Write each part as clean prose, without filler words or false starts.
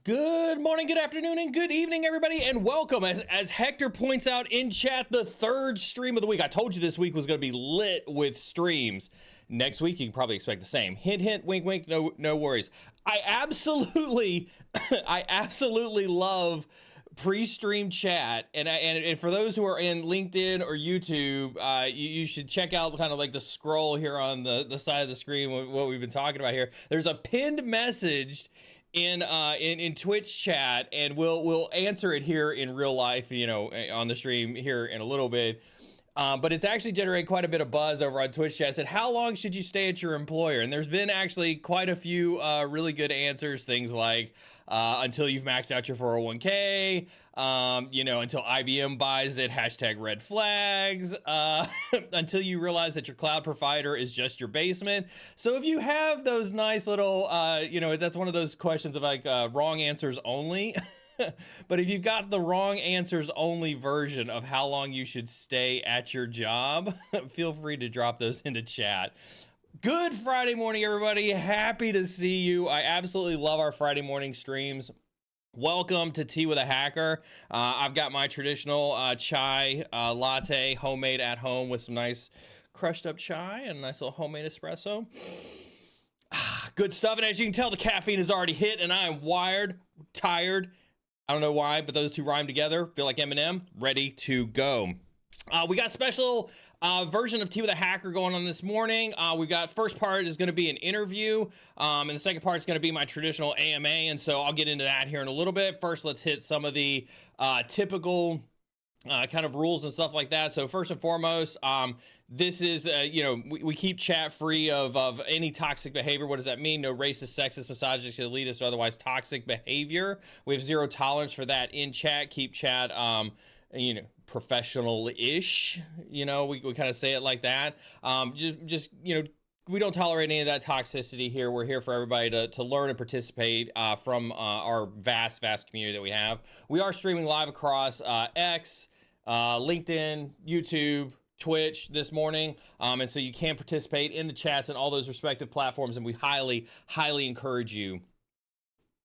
Good morning, good afternoon, and good evening, everybody, and welcome. As Hector points out in chat, the third stream of the week. I told you this week was going to be lit with streams. Next week, you can probably expect the same. Hint, hint, wink, wink, no worries. I absolutely love pre-stream chat, and for those who are in LinkedIn or YouTube, you should check out kind of like the scroll here on the side of the screen, what we've been talking about here. There's a pinned message in Twitch chat, and we'll answer it here in real life, on the stream here in a little bit. But it's actually generated quite a bit of buzz over on Twitch chat. It said, how long should you stay at your employer? And there's been actually quite a few really good answers. Things like until you've maxed out your 401k, until IBM buys it, #red flags, until you realize that your cloud provider is just your basement. So if you have those nice little, that's one of those questions of like wrong answers only. But if you've got the wrong answers only version of how long you should stay at your job, feel free to drop those into chat. Good Friday morning, everybody. Happy to see you. I absolutely love our Friday morning streams. Welcome to Tea with a Hacker. I've got my traditional chai latte, homemade at home with some nice crushed up chai and a nice little homemade espresso. Good stuff. And as you can tell, the caffeine is already hit and I am wired, tired. I don't know why, but those two rhyme together. Feel like Eminem, ready to go. We got a special version of Tea with a Hacker going on this morning. We got first part is going to be an interview, and the second part is going to be my traditional AMA, and so I'll get into that here in a little bit. First, let's hit some of the typical kind of rules and stuff like that. So first and foremost, this is, we keep chat free of any toxic behavior. What does that mean? No racist, sexist, misogynist, elitist, or otherwise toxic behavior. We have zero tolerance for that in chat. Keep chat, professional-ish. We kind of say it like that. We don't tolerate any of that toxicity here. We're here for everybody to learn and participate from our vast community that we have. We are streaming live across X, LinkedIn, YouTube, Twitch this morning, and so you can participate in the chats and all those respective platforms, and we highly encourage you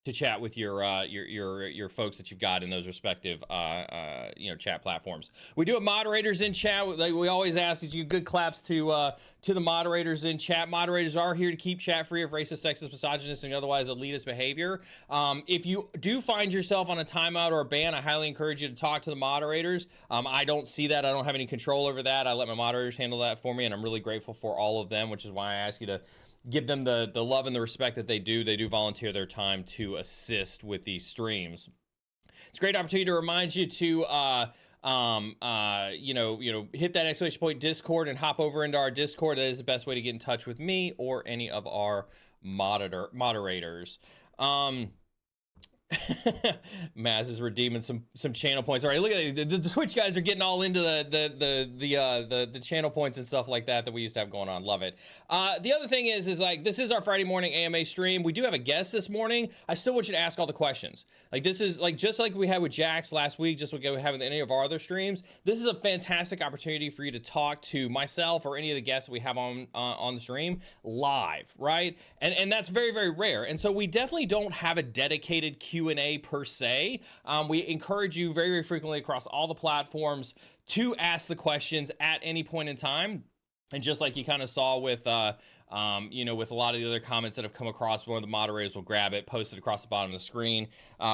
to chat with your folks that you've got in those respective chat platforms. We do have moderators in chat. Like we always ask that you give good claps to the moderators in chat. Moderators are here to keep chat free of racist, sexist, misogynist, and otherwise elitist behavior. If you do find yourself on a timeout or a ban, I highly encourage you to talk to the moderators. I don't see that. I don't have any control over that. I let my moderators handle that for me, and I'm really grateful for all of them, which is why I ask you to give them the love and the respect that they do. They do volunteer their time to assist with these streams. It's a great opportunity to remind you to, hit that exclamation point Discord and hop over into our Discord. That is the best way to get in touch with me or any of our moderators. Maz is redeeming some channel points. All right, look at the Twitch guys are getting all into the channel points and stuff like that we used to have going on. Love it. The other thing is like this is our Friday morning AMA stream. We do have a guest this morning. I still want you to ask all the questions. Like this is like just like we had with Jax last week, just like we have with any of our other streams. This is a fantastic opportunity for you to talk to myself or any of the guests that we have on the stream live, right? And that's very rare. And so we definitely don't have a dedicated Q&A per se. We encourage you very frequently across all the platforms to ask the questions at any point in time. And just like you kind of saw with, with a lot of the other comments that have come across, one of the moderators will grab it, post it across the bottom of the screen,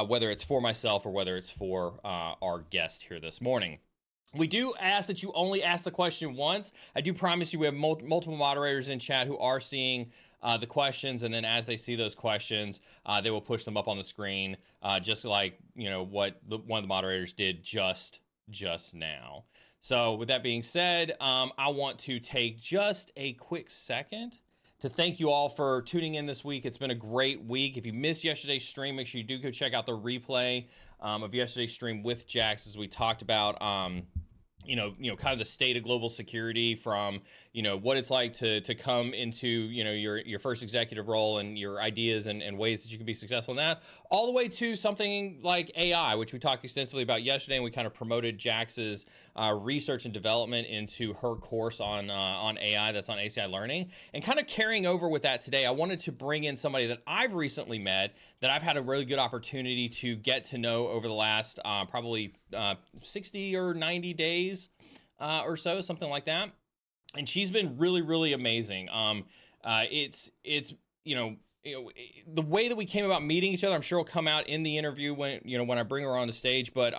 whether it's for myself or whether it's for our guest here this morning. We do ask that you only ask the question once. I do promise you we have multiple moderators in chat who are seeing the questions, and then as they see those questions, they will push them up on the screen, just like what one of the moderators did just now. So with that being said, I want to take just a quick second to thank you all for tuning in this week. It's been a great week. If you missed yesterday's stream, make sure you do go check out the replay of yesterday's stream with Jax, as we talked about kind of the state of global security, from, what it's like to come into, your first executive role, and your ideas and ways that you can be successful in that, all the way to something like AI, which we talked extensively about yesterday. And we kind of promoted Jax's research and development into her course on AI that's on ACI Learning. And kind of carrying over with that today, I wanted to bring in somebody that I've recently met, that I've had a really good opportunity to get to know over the last probably 60 or 90 days or so, something like that. And she's been really, really amazing. It's the way that we came about meeting each other, I'm sure will come out in the interview when I bring her on the stage. But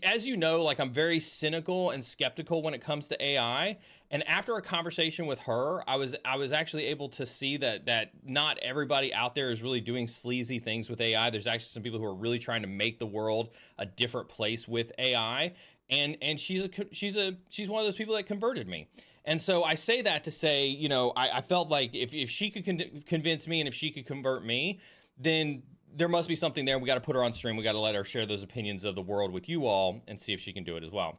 as you know, like, I'm very cynical and skeptical when it comes to AI. And after a conversation with her, I was actually able to see that not everybody out there is really doing sleazy things with AI. There's actually some people who are really trying to make the world a different place with AI. And she's one of those people that converted me. And so I say that to say, I felt like if she could convince me, and if she could convert me, then there must be something there. We got to put her on stream. We got to let her share those opinions of the world with you all, and see if she can do it as well.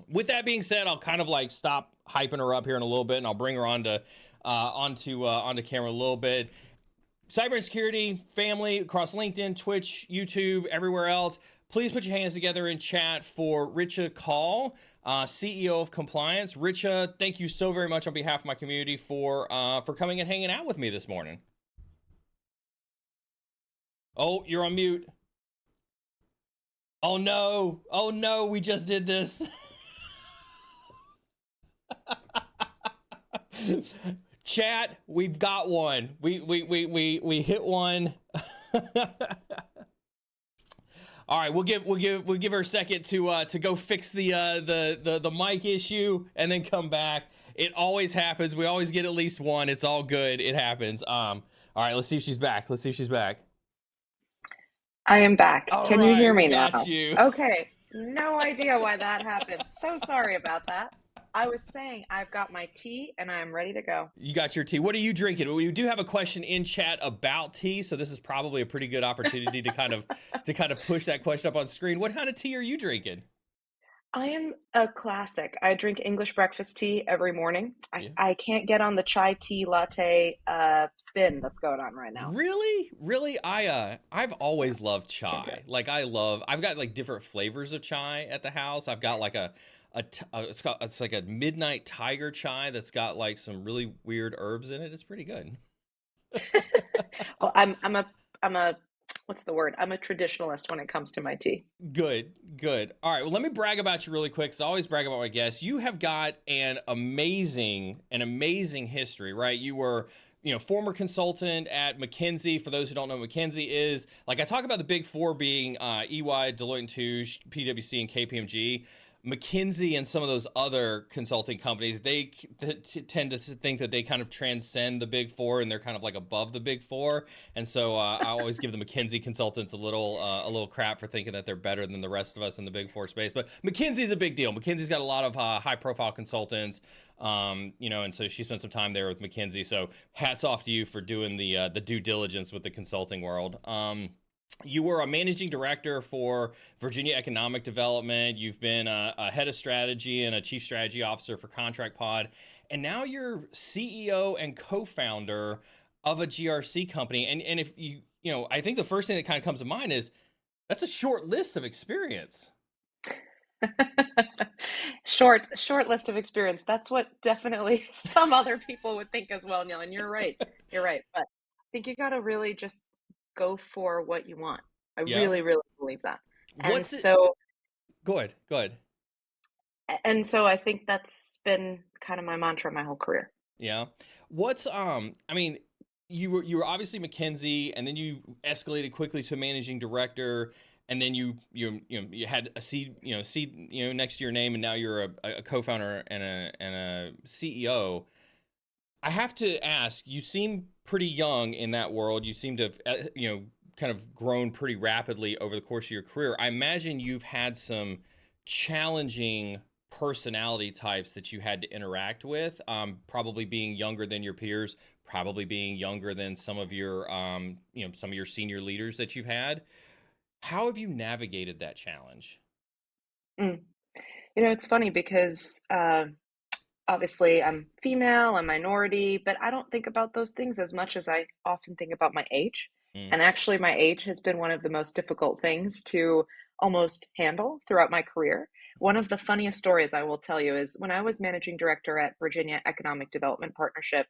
With that being said, I'll kind of like stop hyping her up here in a little bit, and I'll bring her onto camera a little bit. Cyber Insecurity family across LinkedIn, Twitch, YouTube, everywhere else. Please put your hands together in chat for Richa Kaul, CEO of Compliance. Richa, thank you so very much on behalf of my community for coming and hanging out with me this morning. Oh, you're on mute. Oh no, we just did this. Chat, we've got one. We hit one. All right, we'll give her a second to go fix the mic issue, and then come back. It always happens. We always get at least one. It's all good. It happens. All right, let's see if she's back. I am back. All Can you right, hear we me got now? you. Okay. No idea why that happened. So sorry about that. I was saying I've got my tea and I'm ready to go. You got your tea. What are you drinking? Well, we do have a question in chat about tea, so this is probably a pretty good opportunity to kind of push that question up on screen. What kind of tea are you drinking? I am a classic. I drink English breakfast tea every morning. Yeah. I can't get on the chai tea latte spin that's going on right now. Really, I've always loved Can't do chai. it. Like, I've got like different flavors of chai at the house. I've got like it's like a midnight tiger chai that's got like some really weird herbs in it. It's pretty good. Well, I'm a what's the word? I'm a traditionalist when it comes to my tea. Good. All right. Well, let me brag about you really quick, because I always brag about my guests. You have got an amazing history, right? You were, former consultant at McKinsey. For those who don't know what McKinsey is, like, I talk about the big four being EY, Deloitte and Touche, PwC, and KPMG. McKinsey and some of those other consulting companies, they tend to think that they kind of transcend the big four, and they're kind of like above the big four. And so I always give the McKinsey consultants a little crap for thinking that they're better than the rest of us in the big four space. But McKinsey's a big deal. McKinsey's got a lot of high profile consultants, and so she spent some time there with McKinsey. So hats off to you for doing the due diligence with the consulting world. You were a managing director for Virginia Economic Development. You've been a head of strategy and a chief strategy officer for Contract Pod. And now you're CEO and co-founder of a GRC company. And if I think the first thing that kind of comes to mind is that's a short list of experience. Short list of experience. That's what definitely some other people would think as well, Neil. And you're right. But I think you got to really just go for what you want. I Yeah. really, really believe that. And What's it? so, Go ahead. I think that's been kind of my mantra my whole career. Yeah. What's I mean, you were obviously McKinsey, and then you escalated quickly to managing director, and then you had a seed next to your name, and now you're a co-founder and a CEO. I have to ask, you seem pretty young in that world. You seem to have kind of grown pretty rapidly over the course of your career. I imagine you've had some challenging personality types that you had to interact with, probably being younger than your peers, probably being younger than some of your senior leaders that you've had. How have you navigated that challenge? Mm. It's funny because obviously I'm female, I'm minority, but I don't think about those things as much as I often think about my age. Mm, And actually, my age has been one of the most difficult things to almost handle throughout my career. One of the funniest stories I will tell you is when I was managing director at Virginia Economic Development Partnership,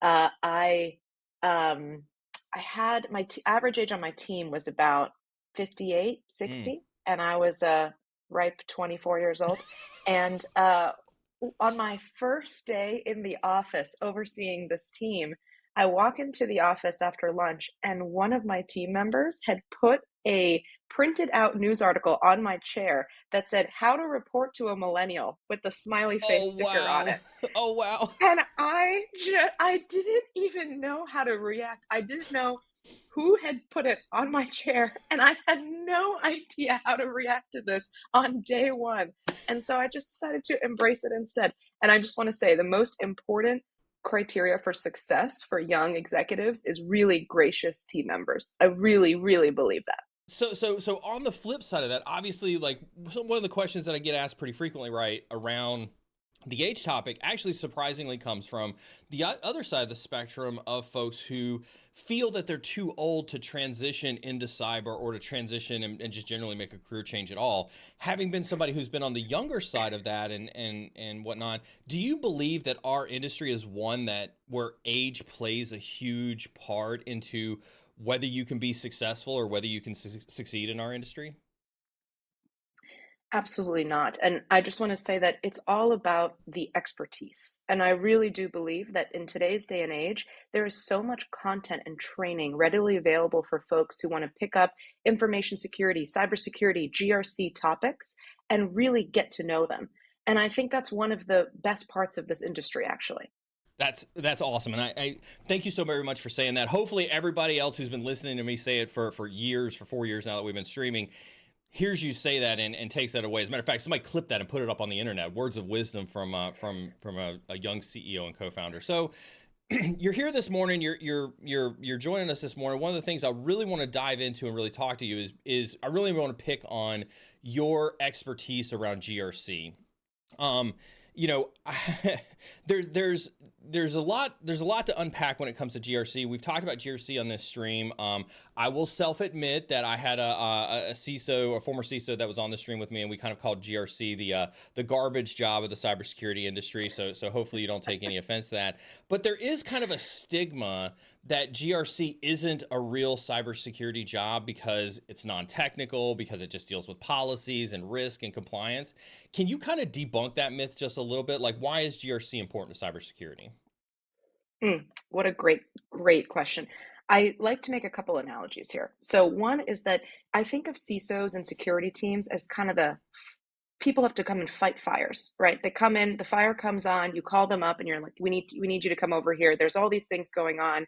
uh, I um, I had average age on my team was about 58, mm. 60, and I was a ripe 24 years old. And on my first day in the office overseeing this team, I walk into the office after lunch, and one of my team members had put a printed out news article on my chair that said, "How to report to a millennial," with the smiley face Oh, sticker on wow. it. Oh, wow. And I didn't even know how to react. I didn't know who had put it on my chair, and I had no idea how to react to this on day one. And so I just decided to embrace it instead. And I just want to say the most important criteria for success for young executives is really gracious team members. I really, really believe that. So on the flip side of that, obviously, like one of the questions that I get asked pretty frequently, right, around the age topic actually surprisingly comes from the other side of the spectrum of folks who feel that they're too old to transition into cyber or to transition and just generally make a career change at all. Having been somebody who's been on the younger side of that and whatnot, do you believe that our industry is one that where age plays a huge part into whether you can be successful or whether you can succeed in our industry? Absolutely not. And I just want to say that it's all about the expertise. And I really do believe that in today's day and age, there is so much content and training readily available for folks who want to pick up information security, cybersecurity, GRC topics, and really get to know them. And I think that's one of the best parts of this industry, actually. That's awesome, and I thank you so very much for saying that. Hopefully, everybody else who's been listening to me say it for years, for 4 years now that we've been streaming, hears you say that and takes that away. As a matter of fact, somebody clipped that and put it up on the internet. Words of wisdom from a young CEO and co-founder. So you're here this morning. You're joining us this morning. One of the things I really want to dive into and really talk to you is I really want to pick on your expertise around GRC. Um, you know, there's there's there's a lot to unpack when it comes to GRC. We've talked about GRC on this stream. I will self admit that I had a CISO, a former CISO that was on the stream with me, and we kind of called GRC the garbage job of the cybersecurity industry. So hopefully you don't take any offense to that. But there is kind of a stigma that GRC isn't a real cybersecurity job because it's non-technical, because it just deals with policies and risk and compliance. Can you kind of debunk that myth just a little bit? Like, why is GRC important to cybersecurity? What a great question. I like to make a couple analogies here. So one is that I think of CISOs and security teams as kind of the people have to come and fight fires, right? They come in, the fire comes on, you call them up and you're like, we need you to come over here. There's all these things going on.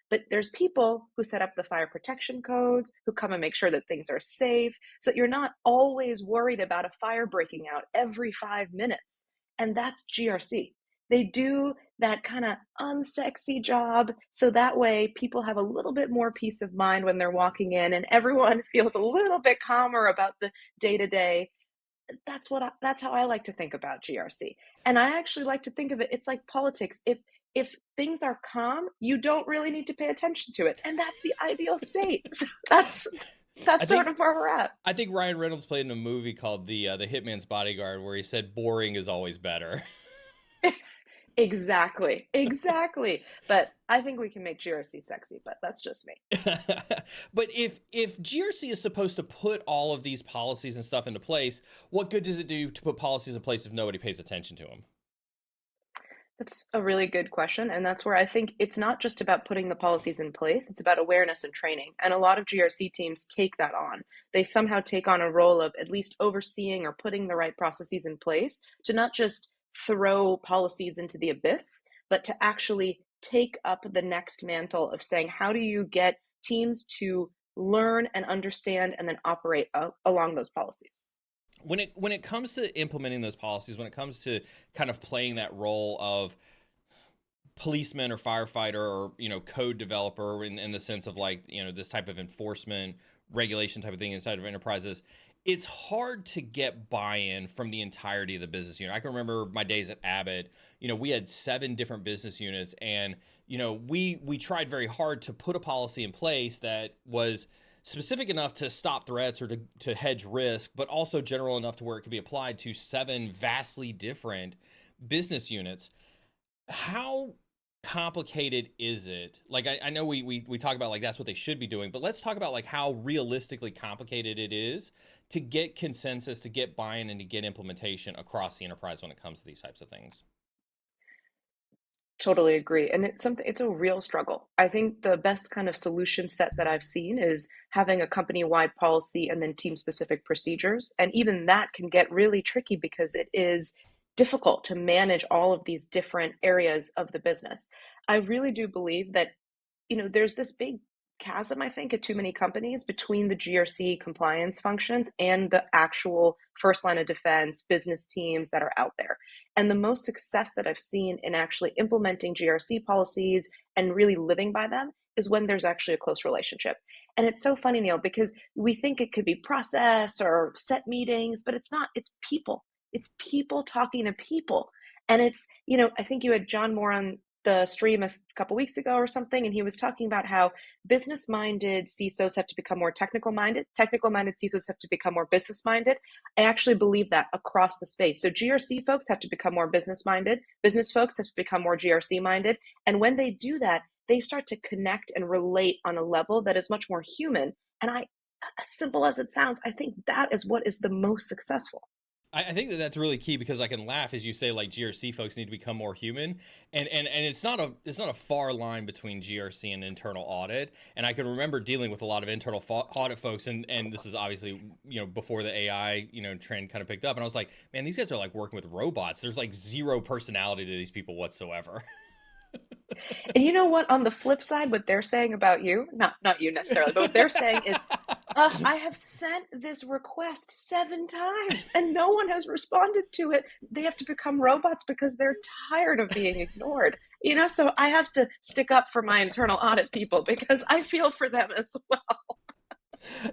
But there's people who set up the fire protection codes, who come and make sure that things are safe, so that you're not always worried about a fire breaking out every 5 minutes. And that's GRC. They do that kind of unsexy job so that way people have a little bit more peace of mind when they're walking in and everyone feels a little bit calmer about the day to day. That's how I like to think about GRC. And I actually like to think of it, it's like politics. If things are calm, you don't really need to pay attention to it. And that's the ideal state. So I that's sort think of where we're at. I think Ryan Reynolds played in a movie called the Hitman's Bodyguard, where he said boring is always better. Exactly. Exactly. But I think we can make GRC sexy, but that's just me. But if GRC is supposed to put all of these policies and stuff into place, what good does it do to put policies in place if nobody pays attention to them? That's a really good question. And that's where I think it's not just about putting the policies in place, it's about awareness and training. And a lot of GRC teams take that on. They somehow take on a role of at least overseeing or putting the right processes in place to not just throw policies into the abyss, but to actually take up the next mantle of saying, how do you get teams to learn and understand and then operate along those policies? When it comes to implementing those policies, when it comes to kind of playing that role of policeman or firefighter or, code developer in the sense of like, this type of enforcement regulation type of thing inside of enterprises, it's hard to get buy-in from the entirety of the business unit. I can remember my days at Abbott. We had 7 different business units, and we tried very hard to put a policy in place that was specific enough to stop threats or to hedge risk, but also general enough to where it could be applied to 7 vastly different business units. How complicated is it? Like, I know we talk about like that's what they should be doing, but let's talk about like how realistically complicated it is to get consensus, to get buy-in, and to get implementation across the enterprise when it comes to these types of things. Totally agree. And it's a real struggle. I think the best kind of solution set that I've seen is having a company-wide policy and then team-specific procedures. And even that can get really tricky because it is difficult to manage all of these different areas of the business. I really do believe that there's this big chasm, I think, at too many companies between the GRC compliance functions and the actual first line of defense business teams that are out there. And the most success that I've seen in actually implementing GRC policies and really living by them is when there's actually a close relationship. And it's so funny, Neal, because we think it could be process or set meetings, but it's not. It's people. It's people talking to people. And I think you had John Moore on the stream a couple weeks ago or something, and he was talking about how business-minded CISOs have to become more technical-minded. Technical-minded CISOs have to become more business-minded. I actually believe that across the space. So GRC folks have to become more business-minded. Business folks have to become more GRC-minded. And when they do that, they start to connect and relate on a level that is much more human. And as simple as it sounds, I think that is what is the most successful. I think that that's really key because I can laugh as you say like GRC folks need to become more human, and it's not a far line between GRC and internal audit. And I can remember dealing with a lot of internal audit folks, and this was obviously before the AI trend kind of picked up, and I was like, man, these guys are like working with robots. There's like zero personality to these people whatsoever. And you know what? On the flip side, what they're saying about you, not you necessarily, but what they're saying is, I have sent this request 7 times and no one has responded to it. They have to become robots because they're tired of being ignored. So I have to stick up for my internal audit people because I feel for them as well.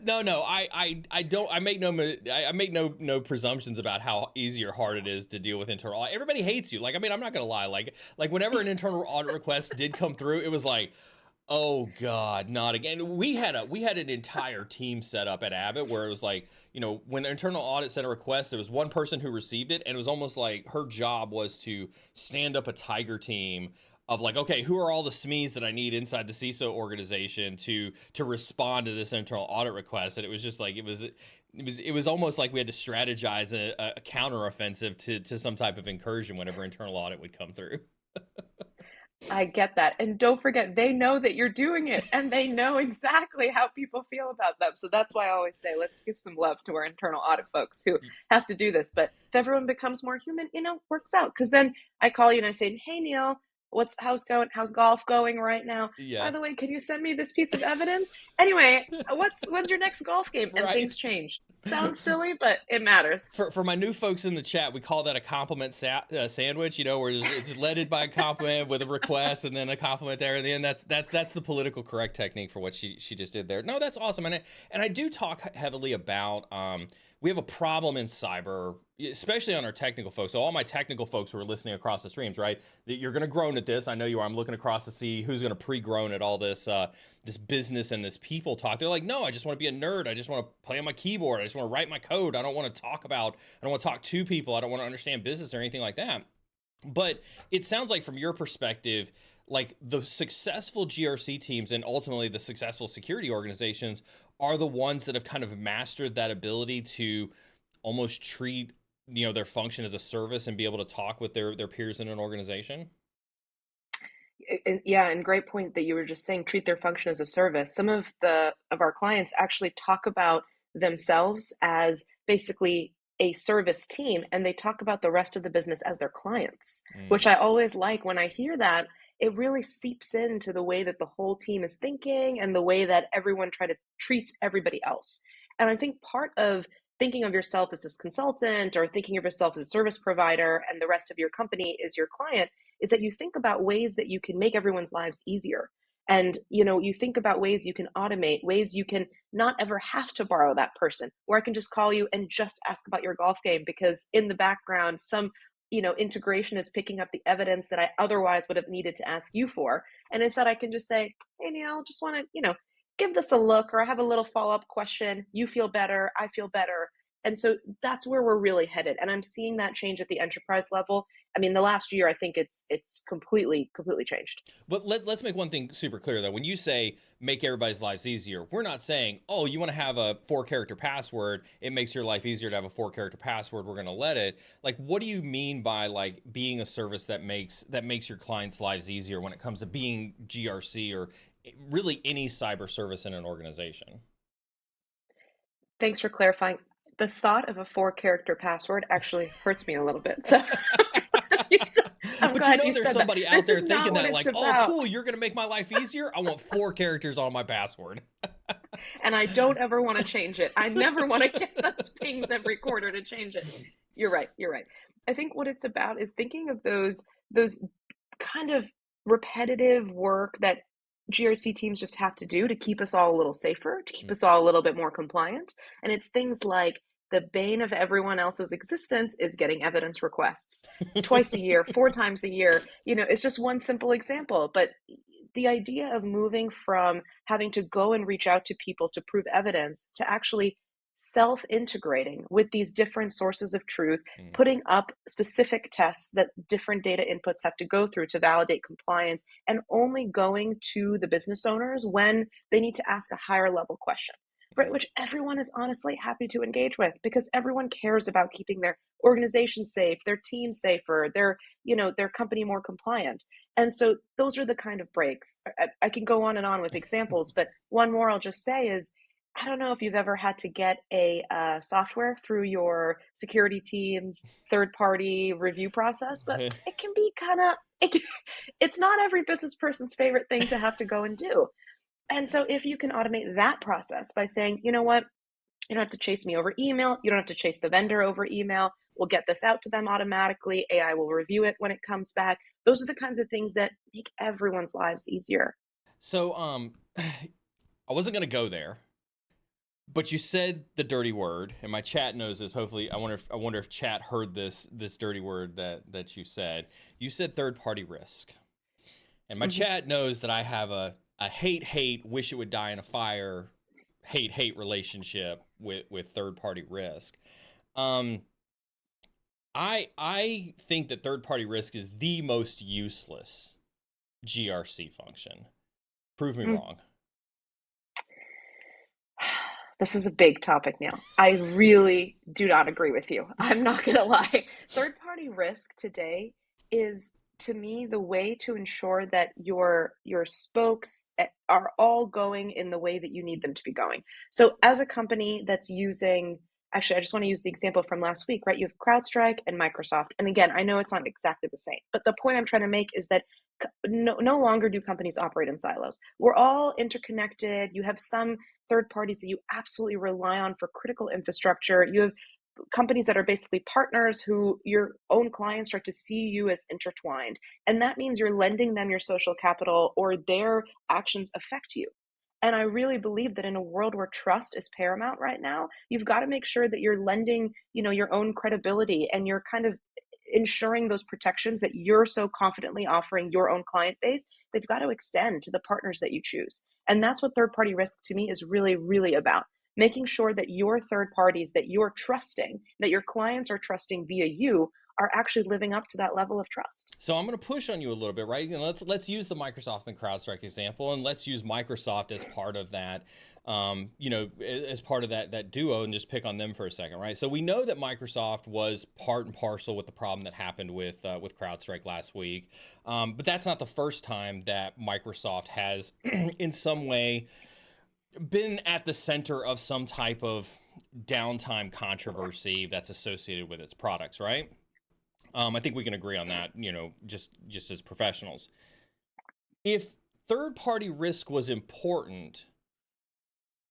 No, I don't. I make no presumptions about how easy or hard it is to deal with internal audit. Everybody hates you. Like, I mean, I'm not gonna lie. Like whenever an internal audit request did come through, it was like, oh God, not again. We had an entire team set up at Abbott where it was like, when the internal audit sent a request, there was one person who received it, and it was almost like her job was to stand up a tiger team of like, okay, who are all the SMEs that I need inside the CISO organization to respond to this internal audit request? And it was just like it was almost like we had to strategize a counteroffensive to some type of incursion whenever internal audit would come through. I get that. And don't forget, they know that you're doing it and they know exactly how people feel about them. So that's why I always say, let's give some love to our internal audit folks who have to do this. But if everyone becomes more human, works out. Because then I call you and I say, hey, Neal, how's golf going right now? By Yeah. the way, can you send me this piece of evidence? Anyway, when's your next golf game? And Right. things change. Sounds silly, but it matters. For my new folks in the chat, we call that a compliment sandwich. Where it's led by a compliment with a request and then a compliment there, and then that's the political correct technique for what she just did there. No, that's awesome, and I do talk heavily about we have a problem in cyber, especially on our technical folks. So all my technical folks who are listening across the streams, right? You're going to groan at this. I know you are. I'm looking across to see who's going to pre-groan at all this this business and this people talk. They're like, no, I just want to be a nerd. I just want to play on my keyboard. I just want to write my code. I don't want to talk to people. I don't want to understand business or anything like that. But it sounds like from your perspective, like the successful GRC teams and ultimately the successful security organizations are the ones that have kind of mastered that ability to almost treat their function as a service and be able to talk with their peers in an organization. Yeah, and great point that you were just saying, treat their function as a service. Some of our clients actually talk about themselves as basically a service team, and they talk about the rest of the business as their clients, which I always like. When I hear that, it really seeps into the way that the whole team is thinking and the way that everyone treats everybody else. And I think part of thinking of yourself as this consultant or thinking of yourself as a service provider and the rest of your company is your client is that you think about ways that you can make everyone's lives easier. And you think about ways you can automate, ways you can not ever have to borrow that person, where I can just call you and just ask about your golf game because in the background some integration is picking up the evidence that I otherwise would have needed to ask you for. And instead I can just say, hey Neal, just want to give this a look, or I have a little follow-up question. You feel better, I feel better. And so that's where we're really headed. And I'm seeing that change at the enterprise level. I mean, the last year, I think it's completely changed. But let's make one thing super clear, though. When you say make everybody's lives easier, we're not saying, oh, you want to have a 4-character password, it makes your life easier to have a 4-character password, we're going to let it. Like, what do you mean by like being a service that makes your clients' lives easier when it comes to being GRC or really any cyber service in an organization? Thanks for clarifying. The thought of a 4-character password actually hurts me a little bit. So I'm But glad you there's said that. somebody out This there is not thinking what that it's like, oh, about. cool, you're going to make my life easier. I want 4 characters on my password. And I don't ever want to change it. I never want to get those pings every quarter to change it. You're right. I think what it's about is thinking of those kind of repetitive work that GRC teams just have to do to keep us all a little safer, to keep us all a little bit more compliant. And it's things like the bane of everyone else's existence is getting evidence requests twice a year, 4 times a year. It's just one simple example. But the idea of moving from having to go and reach out to people to prove evidence to actually self-integrating with these different sources of truth, putting up specific tests that different data inputs have to go through to validate compliance, and only going to the business owners when they need to ask a higher level question, right? Which everyone is honestly happy to engage with because everyone cares about keeping their organization safe, their team safer, their company more compliant. And so those are the kind of breaks. I can go on and on with examples, but one more I'll just say is, I don't know if you've ever had to get a software through your security team's third-party review process, but it can be it's not every business person's favorite thing to have to go and do. And so if you can automate that process by saying, you know what, you don't have to chase me over email, you don't have to chase the vendor over email, we'll get this out to them automatically, AI will review it when it comes back. Those are the kinds of things that make everyone's lives easier. So, I wasn't going to go there. But you said the dirty word, and my chat knows this. Hopefully, I wonder if chat heard this dirty word that you said. You said third-party risk, and my chat knows that I have a hate, wish it would die in a fire, hate relationship with third-party risk. I think that third-party risk is the most useless GRC function. Prove me wrong. This is a big topic, Neal. I really do not agree with you. I'm not going to lie. Third-party risk today is, to me, the way to ensure that your spokes are all going in the way that you need them to be going. So as a company that's using, actually, I just want to use the example from last week, right? You have CrowdStrike and Microsoft. And again, I know it's not exactly the same, but the point I'm trying to make is that no longer do companies operate in silos. We're all interconnected. You have some third parties that you absolutely rely on for critical infrastructure. You have companies that are basically partners who your own clients start to see you as intertwined. And that means you're lending them your social capital, or their actions affect you. And I really believe that in a world where trust is paramount right now, you've got to make sure that you're lending, your own credibility, and you're kind of ensuring those protections that you're so confidently offering your own client base, they've got to extend to the partners that you choose. And that's what third-party risk to me is really, really about. Making sure that your third parties that you're trusting, that your clients are trusting via you, are actually living up to that level of trust. So I'm going to push on you a little bit, right? Let's use the Microsoft and CrowdStrike example, and let's use Microsoft as part of that, as part of that duo, and just pick on them for a second, right? So we know that Microsoft was part and parcel with the problem that happened with CrowdStrike last week, but that's not the first time that Microsoft has, in some way, been at the center of some type of downtime controversy that's associated with its products, right? I think we can agree on that, just as professionals. If third-party risk was important,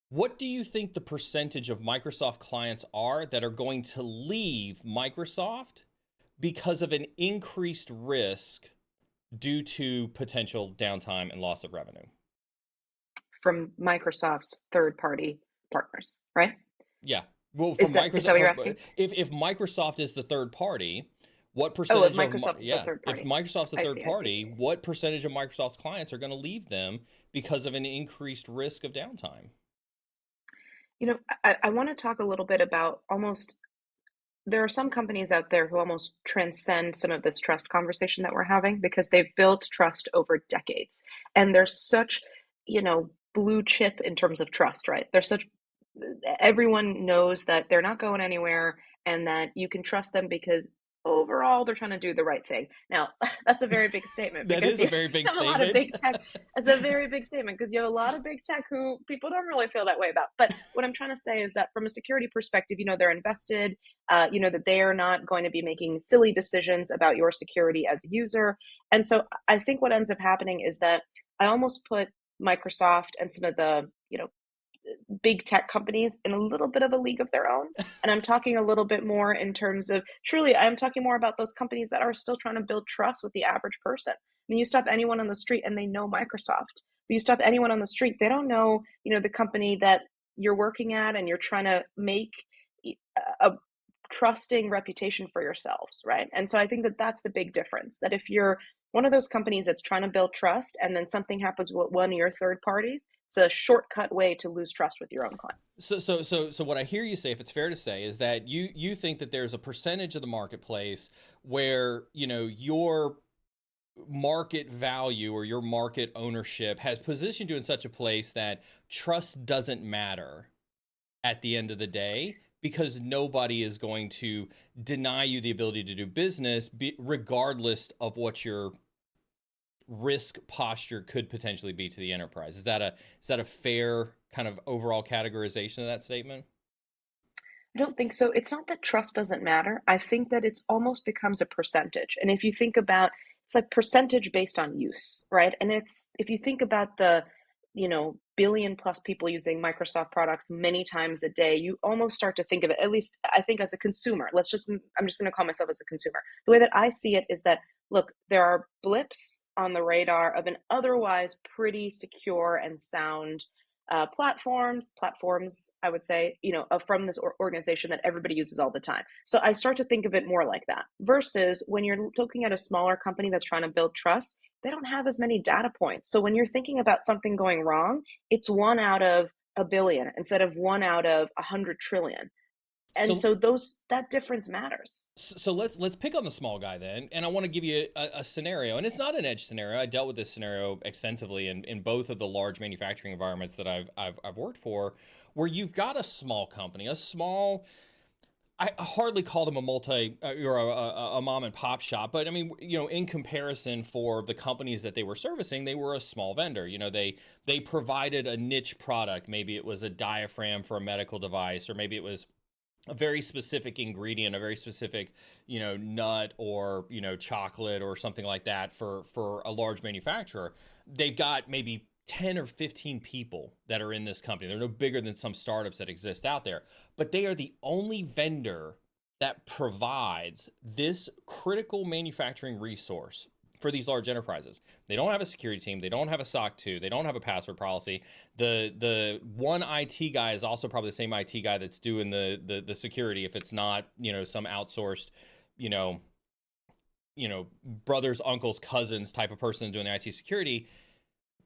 what do you think the percentage of Microsoft clients are that are going to leave Microsoft because of an increased risk due to potential downtime and loss of revenue? From Microsoft's third-party partners, right? Yeah. Well, Is from that Microsoft, what you're asking? if Microsoft is the third party, what Oh, if percentage of Microsoft is the yeah, third if party. Microsoft's the I third see, I see. party, what percentage of Microsoft's clients are going to leave them because of an increased risk of downtime? I want to talk a little bit about almost there are some companies out there who almost transcend some of this trust conversation that we're having because they've built trust over decades. And they're such, blue chip in terms of trust, right? They're such, everyone knows that they're not going anywhere and that you can trust them because overall they're trying to do the right thing. Now, that's a very big statement That because is a you very big have a lot of statement. big tech. It's a very big statement because you have a lot of big tech who people don't really feel that way about. But what I'm trying to say is that from a security perspective, they're invested, that they are not going to be making silly decisions about your security as a user. And so I think what ends up happening is that I almost put Microsoft and some of the, big tech companies in a little bit of a league of their own. And I'm talking a little bit more in terms of truly, I'm talking more about those companies that are still trying to build trust with the average person. I mean, you stop anyone on the street and they know Microsoft. But you stop anyone on the street, they don't know, the company that you're working at and you're trying to make a trusting reputation for yourselves, right? And so I think that that's the big difference. That if you're one of those companies that's trying to build trust and then something happens with one of your third parties, it's a shortcut way to lose trust with your own clients. So what I hear you say, if it's fair to say, is that you think that there's a percentage of the marketplace where, your market value or your market ownership has positioned you in such a place that trust doesn't matter at the end of the day, because nobody is going to deny you the ability to do business regardless of what your risk posture could potentially be to the enterprise. Is that a fair kind of overall categorization of that statement? I don't think so. It's not that trust doesn't matter. I think that it's almost becomes a percentage. And if you think about it's like percentage based on use, right? And it's if you think about the, billion plus people using Microsoft products many times a day, you almost start to think of it, at least I think as a consumer. I'm just going to call myself as a consumer. The way that I see it is that look, there are blips on the radar of an otherwise pretty secure and sound platforms, I would say, from this organization that everybody uses all the time. So I start to think of it more like that versus when you're looking at a smaller company that's trying to build trust, they don't have as many data points. So when you're thinking about something going wrong, it's one out of a billion instead of one out of 100 trillion. And So so that difference matters. so let's pick on the small guy then, and I want to give you a scenario, and it's not an edge scenario. I dealt with this scenario extensively in both of the large manufacturing environments that I've worked for, where you've got a small company, a small. I hardly call them a multi or a mom and pop shop, but I mean, in comparison for the companies that they were servicing, they were a small vendor. They provided a niche product. Maybe it was a diaphragm for a medical device, or maybe it was a very specific ingredient, a very specific, nut or, chocolate or something like that for a large manufacturer. They've got maybe 10 or 15 people that are in this company. They're no bigger than some startups that exist out there, but they are the only vendor that provides this critical manufacturing resource for these large enterprises. They don't have a security team. They don't have a SOC 2. They don't have a password policy. The one IT guy is also probably the same IT guy that's doing the security, if it's not, some outsourced, you know, brothers, uncles, cousins type of person doing the IT security.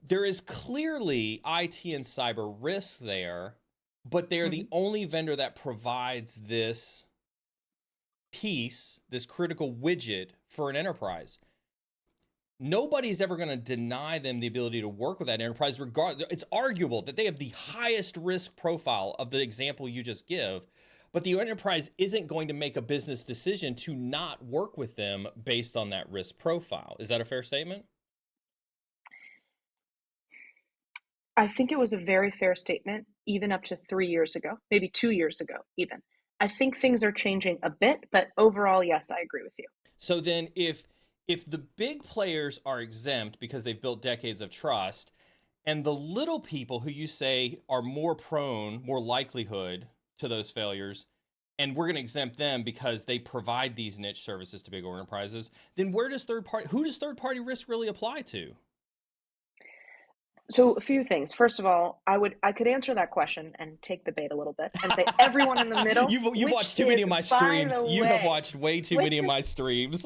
There is clearly IT and cyber risk there, but they're the Mhm. only vendor that provides this piece, this critical widget for an enterprise. Nobody's ever going to deny them the ability to work with that enterprise. It's arguable that they have the highest risk profile of the example you just give, but the enterprise isn't going to make a business decision to not work with them based on that risk profile. Is that a fair statement? I think it was a very fair statement, even up to 3 years ago, maybe 2 years ago, even. I think things are changing a bit, but overall, yes, I agree with you. So then if the big players are exempt because they've built decades of trust, and the little people who you say are more prone, more likelihood to those failures, and we're going to exempt them because they provide these niche services to big enterprises, then who does third party risk really apply to? So a few things. First of all, I could answer that question and take the bait a little bit and say everyone in the middle, You've which watched too many is, of my by streams. the You have way, watched way too which many of is my streams.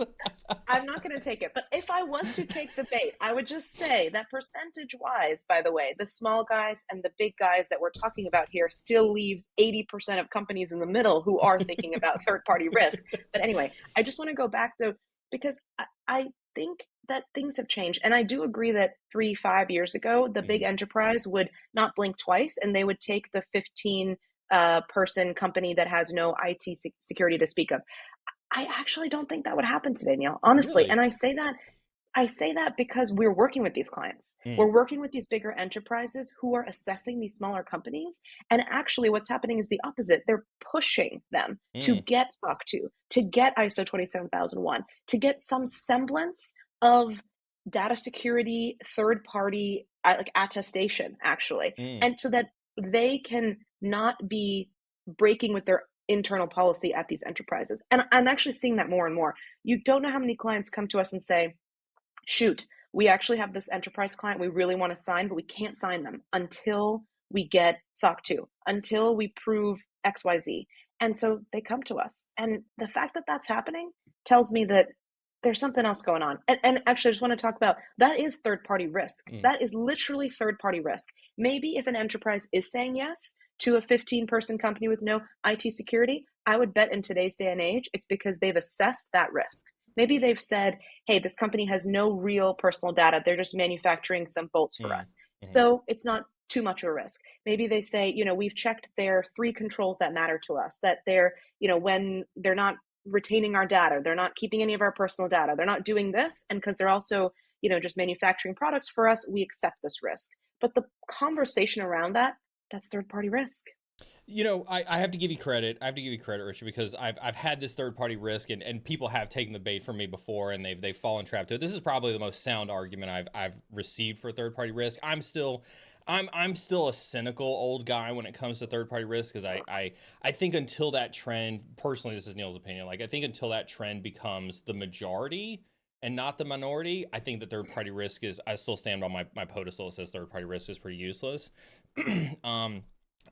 I'm not going to take it. But if I was to take the bait, I would just say that percentage wise, by the way, the small guys and the big guys that we're talking about here still leaves 80% of companies in the middle who are thinking about third party risk. But anyway, I just want to go back to, because I think that things have changed. And I do agree that 5 years ago, the big enterprise would not blink twice and they would take the 15 person company that has no IT security to speak of. I actually don't think that would happen today, Neal, honestly. Really? And I say that because we're working with these clients. Mm, We're working with these bigger enterprises who are assessing these smaller companies. And actually, what's happening is the opposite. They're pushing them to mm, get SOC 2, to get ISO 27001, to get some semblance of data security, third party like attestation, actually. mm. And so that they can not be breaking with their internal policy at these enterprises. And I'm actually seeing that more and more. You don't know how many clients come to us and say, shoot, we actually have this enterprise client we really want to sign, but we can't sign them until we get SOC 2, until we prove XYZ. And so they come to us. And the fact that that's happening tells me that there's something else going on. And actually, I just want to talk about that is third party risk. Mm. That is literally third party risk. Maybe if an enterprise is saying yes to a 15-person company with no IT security, I would bet in today's day and age, it's because they've assessed that risk. Maybe they've said, hey, this company has no real personal data. They're just manufacturing some bolts for Mm, us. mm, So it's not too much of a risk. Maybe they say, we've checked their 3 controls that matter to us, that they're, when they're not retaining our data, they're not keeping any of our personal data, they're not doing this. And because they're also, just manufacturing products for us, we accept this risk. But the conversation around that, that's third party risk. I have to give you credit. I have to give you credit, Richard, because I've had this third party risk, and people have taken the bait from me before, and they've fallen trapped to it. This is probably the most sound argument I've received for third party risk. I'm still a cynical old guy when it comes to third party risk, because I think until that trend, personally, this is Neal's opinion. Like, I think until that trend becomes the majority and not the minority, I think that third party risk is. I still stand on my pedestal that says third party risk is pretty useless.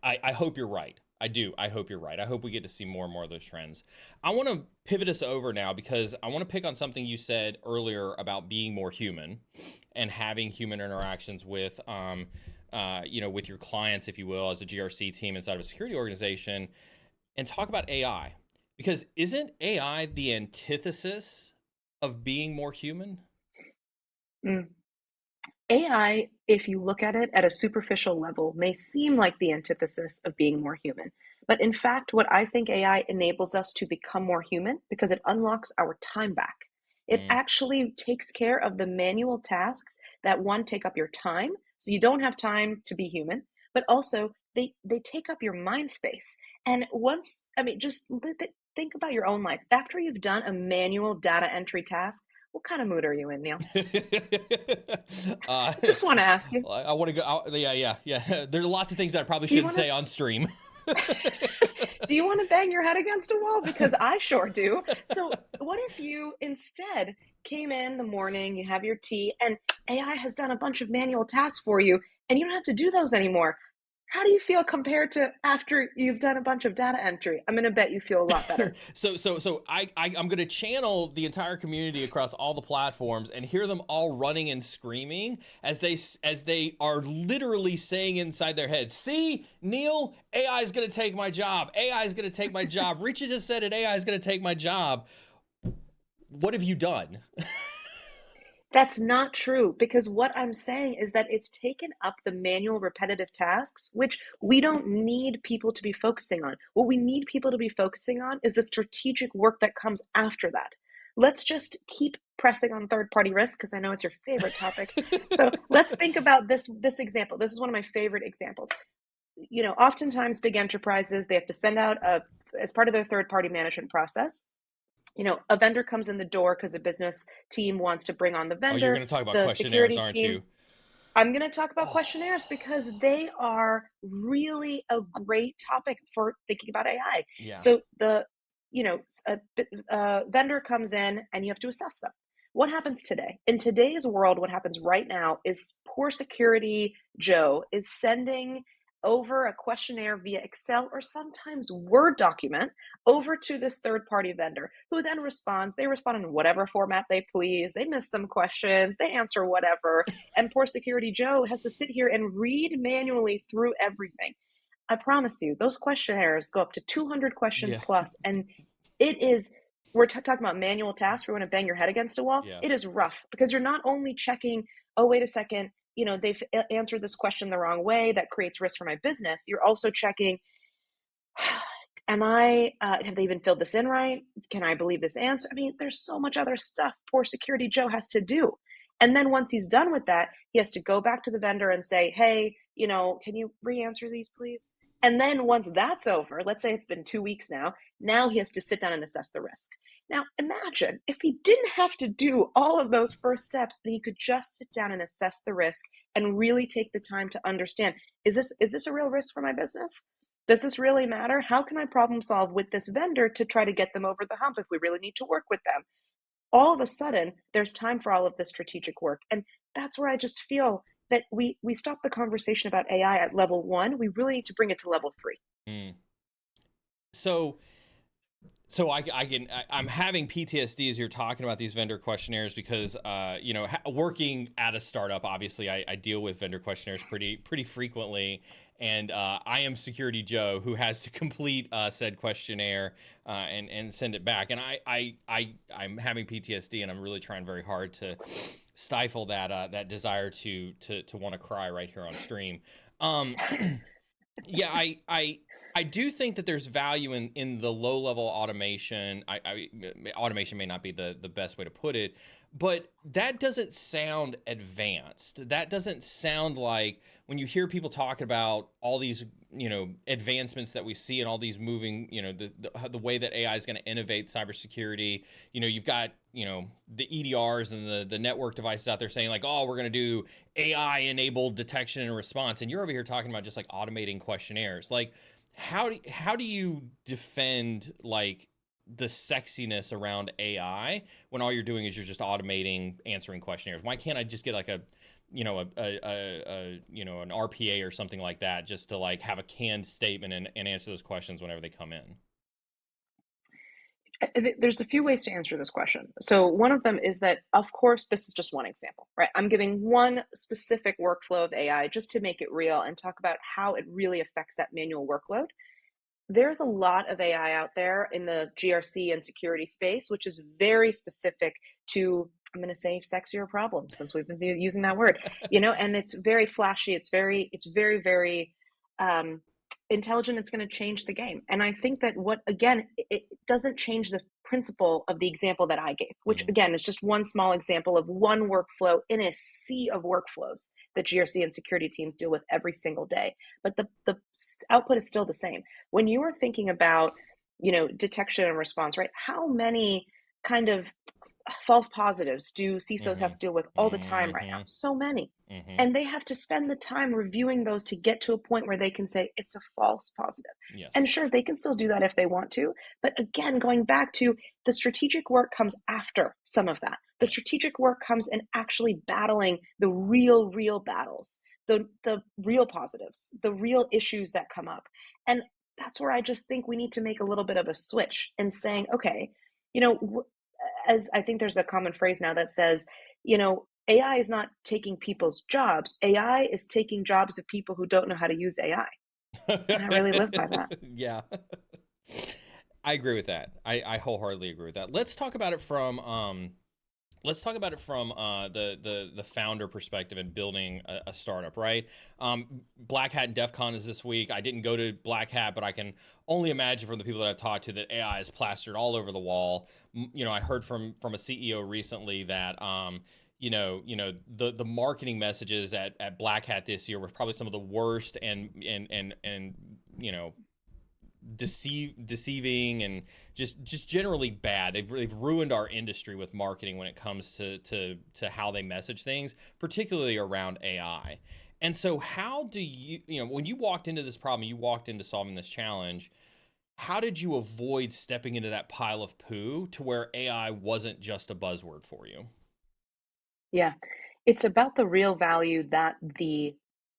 I hope you're right. I do. I hope you're right. I hope we get to see more and more of those trends. I want to pivot us over now because I want to pick on something you said earlier about being more human and having human interactions with, with your clients, if you will, as a GRC team inside of a security organization, and talk about AI. Because isn't AI the antithesis of being more human? Mm. AI, if you look at it at a superficial level, may seem like the antithesis of being more human. But in fact, what I think AI enables us to become more human because it unlocks our time back. It Mm, actually takes care of the manual tasks that one take up your time, so you don't have time to be human, but also they take up your mind space. And once, I mean, just think about your own life. After you've done a manual data entry task, what kind of mood are you in, Neal? uh, Just want to ask you. I want to go. Yeah. There's lots of things that I probably Do you shouldn't want to say on stream. do you want to bang your head against a wall? Because I sure do. So what if you instead came in the morning, you have your tea, and AI has done a bunch of manual tasks for you, and you don't have to do those anymore? How do you feel compared to after you've done a bunch of data entry? I'm going to bet you feel a lot better. I'm going to channel the entire community across all the platforms and hear them all running and screaming as they are literally saying inside their heads, "See, Neal, AI is going to take my job. AI is going to take my job. Richa just said it. AI is going to take my job." What have you done? That's not true because what I'm saying is that it's taken up the manual repetitive tasks, which we don't need people to be focusing on. What we need people to be focusing on is the strategic work that comes after that. Let's just keep pressing on third party risk because I know it's your favorite topic. So let's think about this example. This is one of my favorite examples. Oftentimes big enterprises, they have to send out as part of their third party management process, a vendor comes in the door because a business team wants to bring on the Oh, you're vendor, going to talk about the questionnaires, security aren't team. you? I'm going to talk about Oh, questionnaires because they are really a great topic for thinking about AI. yeah. So a vendor comes in and you have to assess them. What happens today? In today's world, what happens right now is poor security Joe is sending over a questionnaire via Excel or sometimes Word document over to this third party vendor who then responds. They respond in whatever format they please. They miss some questions, they answer whatever, and poor security Joe has to sit here and read manually through everything. I promise you, those questionnaires go up to 200 questions Yeah. plus, and it is. We're talking about manual tasks. We're going to bang your head against a wall. Yeah. It is rough because you're not only checking, oh, wait a second, they've answered this question the wrong way. That creates risk for my business. You're also checking, have they even filled this in right? Can I believe this answer? I mean, there's so much other stuff poor security Joe has to do. And then once he's done with that, he has to go back to the vendor and say, hey, can you re-answer these, please? And then once that's over, let's say it's been 2 weeks now he has to sit down and assess the risk. Now, imagine if he didn't have to do all of those first steps, then he could just sit down and assess the risk and really take the time to understand, is this a real risk for my business? Does this really matter? How can I problem solve with this vendor to try to get them over the hump if we really need to work with them? All of a sudden, there's time for all of this strategic work. And that's where I just feel that we stop the conversation about AI at level one. We really need to bring it to level three. Mm. So I'm having PTSD as you're talking about these vendor questionnaires because working at a startup, obviously I deal with vendor questionnaires pretty frequently, and I am Security Joe who has to complete said questionnaire and send it back, and I'm having PTSD, and I'm really trying very hard to stifle that desire to want to cry right here on stream. Um, yeah, I do think that there's value in the low level automation. Automation may not be the best way to put it, but that doesn't sound advanced. That doesn't sound like when you hear people talk about all these advancements that we see and all these moving the way that AI is going to innovate cybersecurity. You've got the EDRs and the network devices out there saying like, oh, we're going to do AI enabled detection and response, and you're over here talking about just like automating questionnaires. Like, how do you defend like the sexiness around AI when all you're doing is you're just automating answering questionnaires? Why can't I just get like an RPA or something like that just to like have a canned statement and answer those questions whenever they come in? There's a few ways to answer this question. So one of them is that, of course, this is just one example, right? I'm giving one specific workflow of AI just to make it real and talk about how it really affects that manual workload. There's a lot of AI out there in the GRC and security space, which is very specific to, I'm going to say, sexier problems, since we've been using that word, and it's very flashy. It's very um, intelligent. It's going to change the game. And I think that it doesn't change the principle of the example that I gave, which Mm-hmm. again is just one small example of one workflow in a sea of workflows that GRC and security teams deal with every single day. But the output is still the same. When you are thinking about, detection and response, right? How many kind of false positives do CISOs have Mm-hmm. to deal with all the time right now? Mm-hmm. So many. Mm-hmm. And they have to spend the time reviewing those to get to a point where they can say it's a false positive. Yes. And sure, they can still do that if they want to. But again, going back to the strategic work comes after some of that. The Yeah. strategic work comes in actually battling the real battles, the real positives, the real issues that come up. And that's where I just think we need to make a little bit of a switch in saying, okay, you know, as I think there's a common phrase now that says, AI is not taking people's jobs. AI is taking jobs of people who don't know how to use AI. And I really live by that. Yeah. I agree with that. I wholeheartedly agree with that. Let's talk about it from the founder perspective and building a startup, right? Black Hat and DEF CON is this week. I didn't go to Black Hat, but I can only imagine from the people that I've talked to that AI is plastered all over the wall. I heard from a CEO recently that the marketing messages at Black Hat this year were probably some of the worst and deceiving and just generally bad. They've ruined our industry with marketing when it comes to how they message things, particularly around AI. And so how do you when you walked into this problem, you walked into solving this challenge, how did you avoid stepping into that pile of poo to where AI wasn't just a buzzword for you? Yeah, it's about the real value that the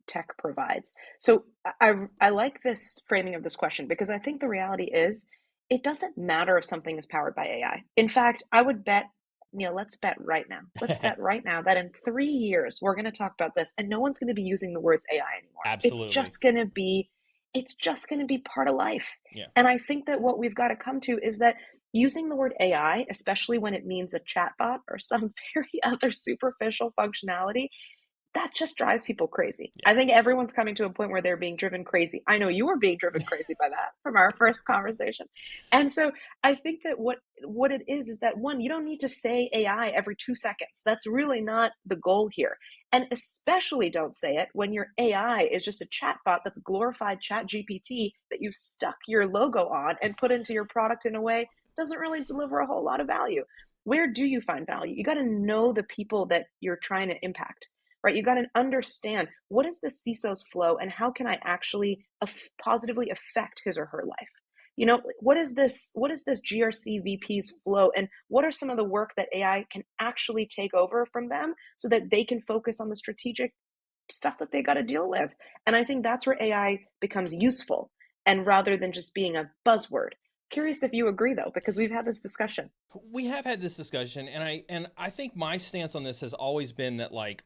tech provides. So I like this framing of this question because I think the reality is it doesn't matter if something is powered by AI. In fact, I would bet, Neil, let's bet right now. Let's bet right now that in 3 years we're going to talk about this and no one's going to be using the words AI anymore. Absolutely. It's just going to be part of life. Yeah. And I think that what we've got to come to is that using the word AI, especially when it means a chatbot or some very other superficial functionality, that just drives people crazy. Yeah. I think everyone's coming to a point where they're being driven crazy. I know you were being driven crazy by that from our first conversation. And so I think that what it is that one, you don't need to say AI every 2 seconds. That's really not the goal here. And especially don't say it when your AI is just a chatbot that's glorified chat GPT that you've stuck your logo on and put into your product in a way doesn't really deliver a whole lot of value. Where do you find value? You got to know the people that you're trying to impact, right? You got to understand what is the CISO's flow and how can I actually positively affect his or her life? What is this GRC VP's flow and what are some of the work that AI can actually take over from them so that they can focus on the strategic stuff that they got to deal with? And I think that's where AI becomes useful and rather than just being a buzzword. Curious if you agree though, because we've had this discussion. We have had this discussion, and I think my stance on this has always been that, like,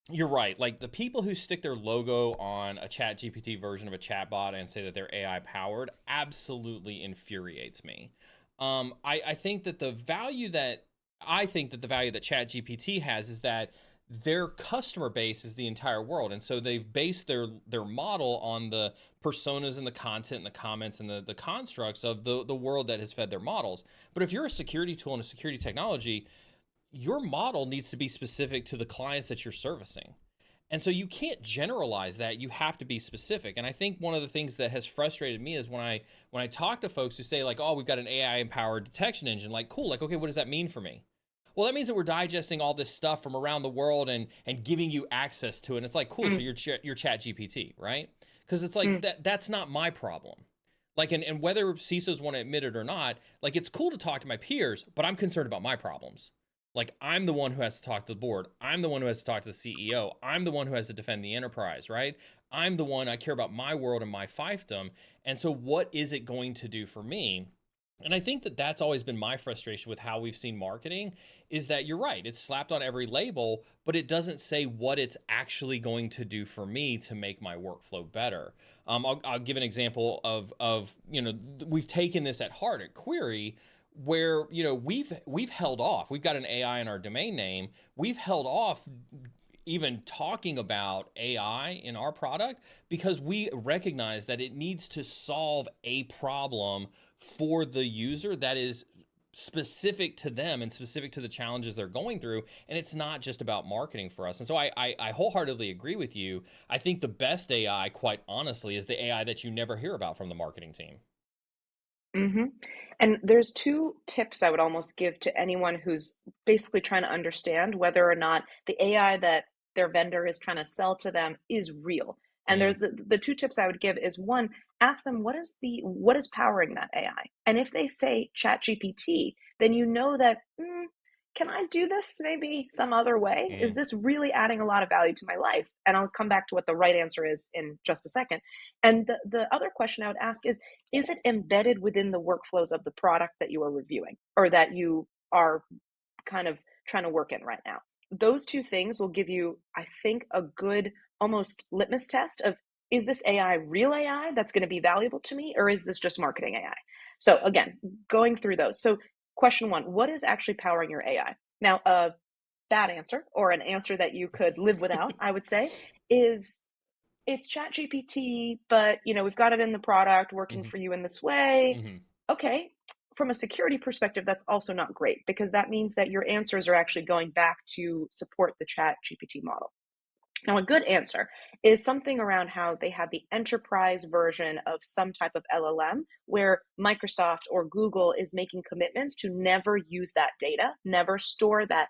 you're right. Like, the people who stick their logo on a chat GPT version of a chatbot and say that they're AI powered absolutely infuriates me. I think that the value that chat GPT has is that their customer base is the entire world. And so they've based their model on the personas and the content and the comments and the constructs of the world that has fed their models. But if you're a security tool and a security technology, your model needs to be specific to the clients that you're servicing. And so you can't generalize that. You have to be specific. And I think one of the things that has frustrated me is when I talk to folks who say, like, oh, we've got an AI empowered detection engine, like, cool, like, okay, what does that mean for me? Well, that means that we're digesting all this stuff from around the world and giving you access to it. And it's like, cool, so Mm, you're chat GPT, right? Because it's like mm, that's not my problem. Like, and whether CISOs want to admit it or not, like, it's cool to talk to my peers, but I'm concerned about my problems. Like, I'm the one who has to talk to the board. I'm the one who has to talk to the CEO. I'm the one who has to defend the enterprise, right? I'm the one, I care about my world and my fiefdom. And so what is it going to do for me? And I think that that's always been my frustration with how we've seen marketing is that you're right. It's slapped on every label, but it doesn't say what it's actually going to do for me to make my workflow better. I'll give an example of we've taken this at heart at Query, where we've held off. We've got an AI in our domain name. We've held off even talking about AI in our product because we recognize that it needs to solve a problem for the user that is specific to them and specific to the challenges they're going through. And it's not just about marketing for us. And so I wholeheartedly agree with you. I think the best AI, quite honestly, is the AI that you never hear about from the marketing team. hmm And there's two tips I would almost give to anyone who's basically trying to understand whether or not the AI that their vendor is trying to sell to them is real. And Mm, the two tips I would give is one, ask them what is powering that AI. And if they say Chat GPT, then you know that can I do this maybe some other way? Is mm, this really adding a lot of value to my life? And I'll come back to what the right answer is in just a second. And the other question I would ask is it embedded within the workflows of the product that you are reviewing or that you are kind of trying to work in right now? Those two things will give you, I think, a good almost litmus test of is this AI real AI that's going to be valuable to me, or is this just marketing AI? So, again, going through those. So, question one, what is actually powering your AI? Now, a bad answer or an answer that you could live without, I would say, is it's chat gpt, but we've got it in the product working mhm, for you in this way. mhm. Okay, from a security perspective, that's also not great because that means that your answers are actually going back to support the chat gpt model. Now, a good answer is something around how they have the enterprise version of some type of LLM where Microsoft or Google is making commitments to never use that data, never store that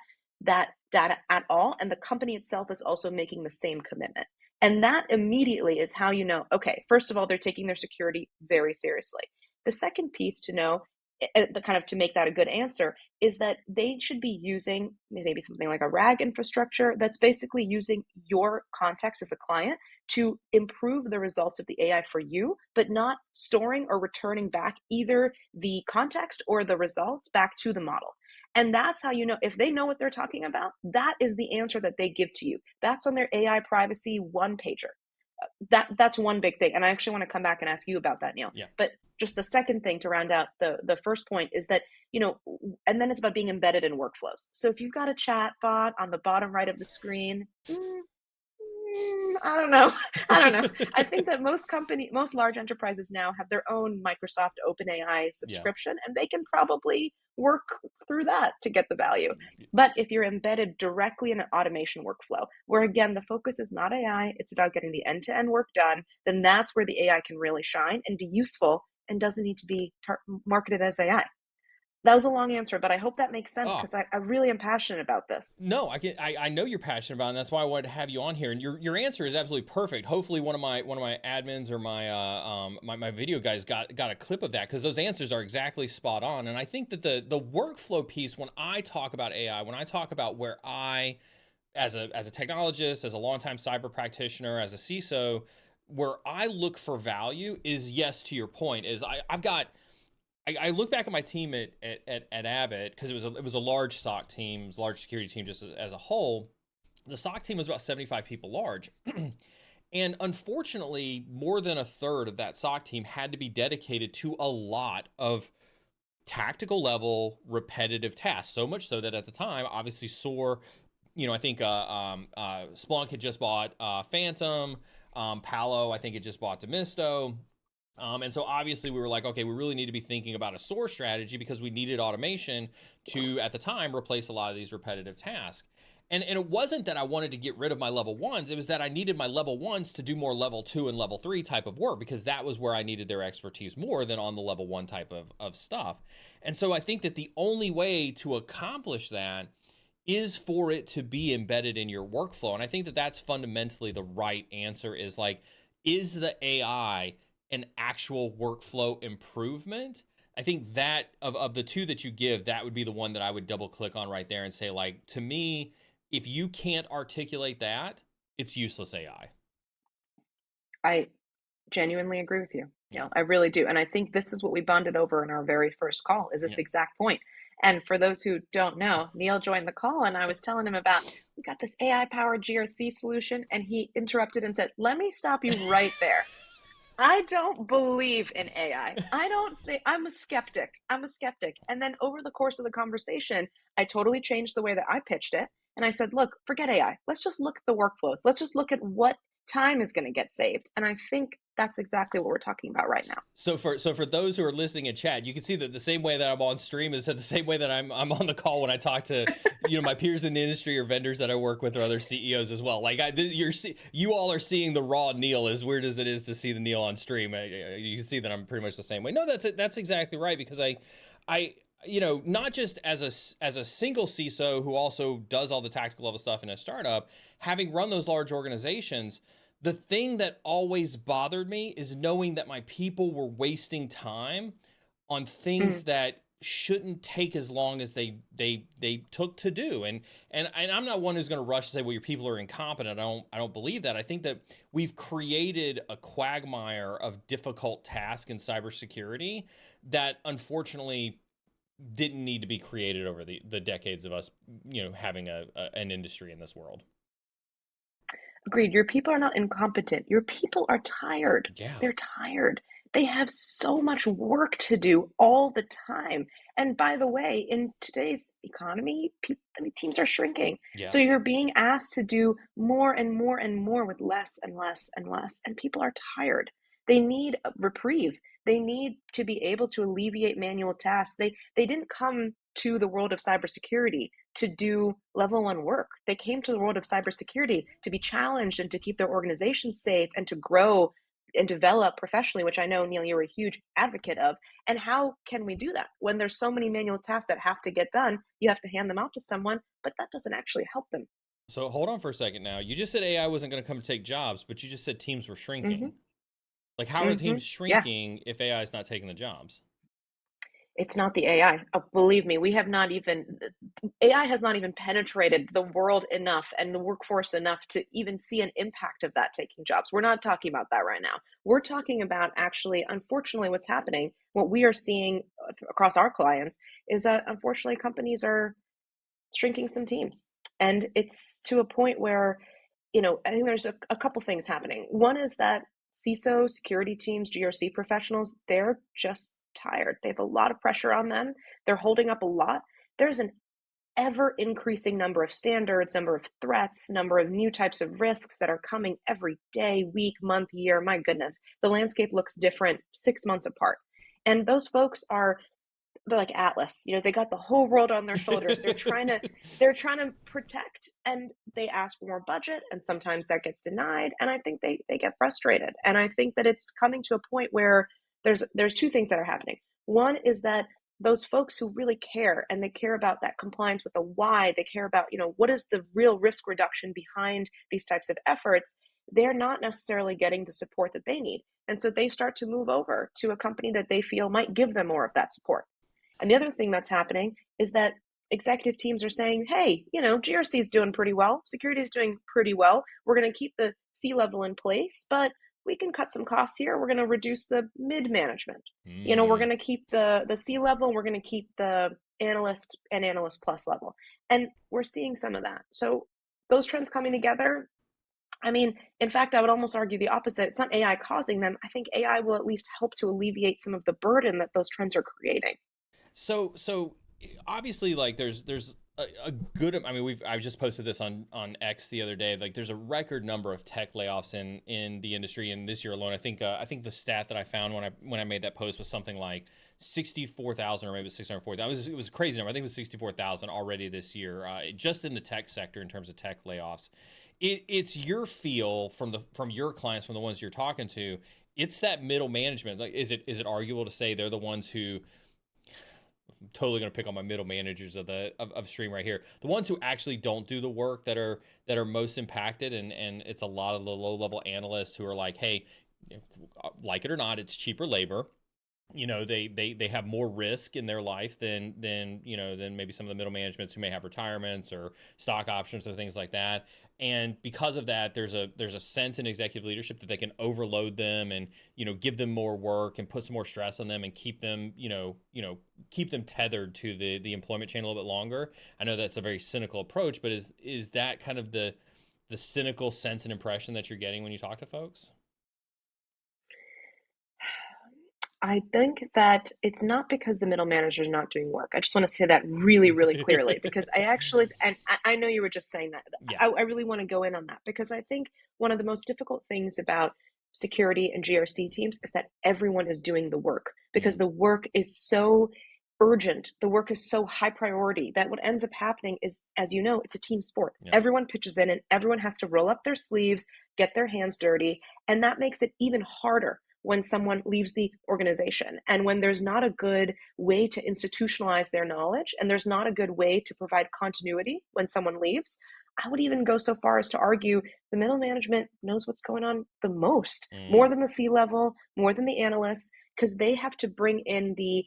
data at all, and the company itself is also making the same commitment. And that immediately is how you know, okay, first of all, they're taking their security very seriously. The second piece to know, the kind of to make that a good answer, is that they should be using maybe something like a RAG infrastructure that's basically using your context as a client to improve the results of the AI for you, but not storing or returning back either the context or the results back to the model. And that's how you know if they know what they're talking about, that is the answer that they give to you. That's on their AI privacy one pager. That's one big thing. And I actually want to come back and ask you about that, Neal. Yeah. But just the second thing to round out the first point is that, and then it's about being embedded in workflows. So if you've got a chat bot on the bottom right of the screen, I don't know. I don't know. I think that most large enterprises now have their own Microsoft OpenAI Yeah. subscription, and they can probably work through that to get the value. But if you're embedded directly in an automation workflow, where again, the focus is not AI, it's about getting the end-to-end work done, then that's where the AI can really shine and be useful and doesn't need to be marketed as AI. That was a long answer, but I hope that makes sense Oh, because I really am passionate about this. no, I know you're passionate about it, and that's why I wanted to have you on here. And your answer is absolutely perfect. Hopefully one of my admins or my video guys got a clip of that, because those answers are exactly spot on. And I think that the workflow piece, when I talk about AI, when I talk about where I, as a technologist, as a longtime cyber practitioner, as a CISO, where I look for value is, yes, to your point, is I've got, I look back at my team at Abbott, because it was a large SOC team, large security team just as a whole. The SOC team was about 75 people large. And unfortunately, more than a third of that SOC team had to be dedicated to a lot of tactical level repetitive tasks. So much so that at the time, obviously SOAR, I think Splunk had just bought Phantom, Palo, I think it just bought Demisto. And so obviously we were like, okay, we really need to be thinking about a SOAR strategy, because we needed automation to, at the time, replace a lot of these repetitive tasks. And it wasn't that I wanted to get rid of my level ones. It was that I needed my level ones to do more level 2 and level 3 type of work, because that was where I needed their expertise more than on the level 1 type of stuff. And so I think that the only way to accomplish that is for it to be embedded in your workflow. And I think that that's fundamentally the right answer, is like, is the AI an actual workflow improvement? I think that of the two that you give, that would be the one that I would double click on right there and say, like, to me, if you can't articulate that, it's useless AI. I genuinely agree with you. Yeah. I really do. And I think this is what we bonded over in our very first call, is Yeah. this exact point. And for those who don't know, Neal joined the call and I was telling him about, we got this AI powered GRC solution. And he interrupted and said, let me stop you right there. I don't believe in AI. I don't think, I'm a skeptic. I'm a skeptic. And then over the course of the conversation, I totally changed the way that I pitched it. And I said, look, forget AI. Let's just look at the workflows. Let's just look at what time is going to get saved. And I think that's exactly what we're talking about right now. So for those who are listening in chat, you can see that the same way that I'm on stream is the same way that I'm on the call when I talk to my peers in the industry or vendors that I work with or other CEOs as well. Like you all are seeing the raw Neal, as weird as it is to see the Neal on stream. You can see that I'm pretty much the same way. No, that's exactly right, because I not just as a single CISO who also does all the tactical level stuff in a startup, having run those large organizations, the thing that always bothered me is knowing that my people were wasting time on things Mm. that shouldn't take as long as they took to do. And I'm not one who's going to rush to say, well, your people are incompetent. I don't believe that. I think that we've created a quagmire of difficult tasks in cybersecurity that unfortunately didn't need to be created over the decades of us, having an industry in this world. Agreed. Your people are not incompetent. Your people are tired. Yeah. They're tired. They have so much work to do all the time. And by the way, in today's economy, teams are shrinking. Yeah. So you're being asked to do more and more and more with less and less and less. And people are tired. They need a reprieve. They need to be able to alleviate manual tasks. They didn't come to the world of cybersecurity to do level one work. They came to the world of cybersecurity to be challenged and to keep their organization safe and to grow and develop professionally, which I know, Neal, you're a huge advocate of. And how can we do that when there's so many manual tasks that have to get done? You have to hand them out to someone, but that doesn't actually help them. So hold on for a second now. You just said AI wasn't going to come to take jobs, but you just said teams were Mm-hmm. shrinking. Like, how are Mm-hmm. teams Yeah. shrinking if AI is not taking the jobs? It's not the AI. Believe me, we have not even, AI has not even penetrated the world enough and the workforce enough to even see an impact of that taking jobs. We're not talking about that right now. We're talking about actually, unfortunately, what's happening, what we are seeing across our clients is that unfortunately companies are shrinking some teams. And it's to a point where, I think there's a couple things happening. One is that CISO, security teams, GRC professionals, they're just tired. They have a lot of pressure on them. They're holding up a lot. There's an ever increasing number of standards, number of threats, number of new types of risks that are coming every day, week, month, year. My goodness, the landscape looks different 6 months apart. And those folks are, they're like Atlas, they got the whole world on their shoulders. They're trying to protect, and they ask for more budget, and sometimes that gets denied, and I think they get frustrated. And I think that it's coming to a point where there's two things that are happening. One is that those folks who really care, and they care about that compliance with the why, they care about, what is the real risk reduction behind these types of efforts, they're not necessarily getting the support that they need. And so they start to move over to a company that they feel might give them more of that support. And the other thing that's happening is that executive teams are saying, hey, GRC is doing pretty well, security is doing pretty well. We're going to keep the C level in place, but we can cut some costs here. We're going to reduce the mid management. We're Mm. going to keep the C level. We're going to keep the analyst and analyst plus level. And we're seeing some of that. So those trends coming together, I mean, in fact, I would almost argue the opposite. It's not AI causing them. I think AI will at least help to alleviate some of the burden that those trends are creating. So obviously, like, there's a good. I mean, I just posted this on X the other day. Like, there's a record number of tech layoffs in the industry, and this year alone, I think the stat that I found when I made that post was something like 64,000 or maybe 640,000. It was a crazy number. I think it was 64,000 already this year, just in the tech sector in terms of tech layoffs. It's your feel from your clients, from the ones you're talking to. It's that middle management. Like, is it arguable to say they're the ones who, totally going to pick on my middle managers of stream right here, the ones who actually don't do the work, that are most impacted, and it's a lot of the low level analysts who are like, hey, like it or not, it's cheaper labor. They have more risk in their life than maybe some of the middle managements who may have retirements or stock options or things like that. And because of that, there's a sense in executive leadership that they can overload them and give them more work and put some more stress on them and keep them keep them tethered to the employment chain a little bit longer. I know that's a very cynical approach, but is that kind of the cynical sense and impression that you're getting when you talk to folks? I think that it's not because the middle manager is not doing work. I just want to say that really, really clearly, because I actually, and I know you were just saying that. Yeah. I really want to go in on that, because I think one of the most difficult things about security and GRC teams is that everyone is doing the work, because Mm. the work is so urgent. The work is so high priority that what ends up happening is, as you know, it's a team sport. Yeah. Everyone pitches in and everyone has to roll up their sleeves, get their hands dirty. And that makes it even harder when someone leaves the organization, and when there's not a good way to institutionalize their knowledge, and there's not a good way to provide continuity when someone leaves. I would even go so far as to argue the middle management knows what's going on the most, more Mm. than the C level, more than the analysts, because they have to bring in the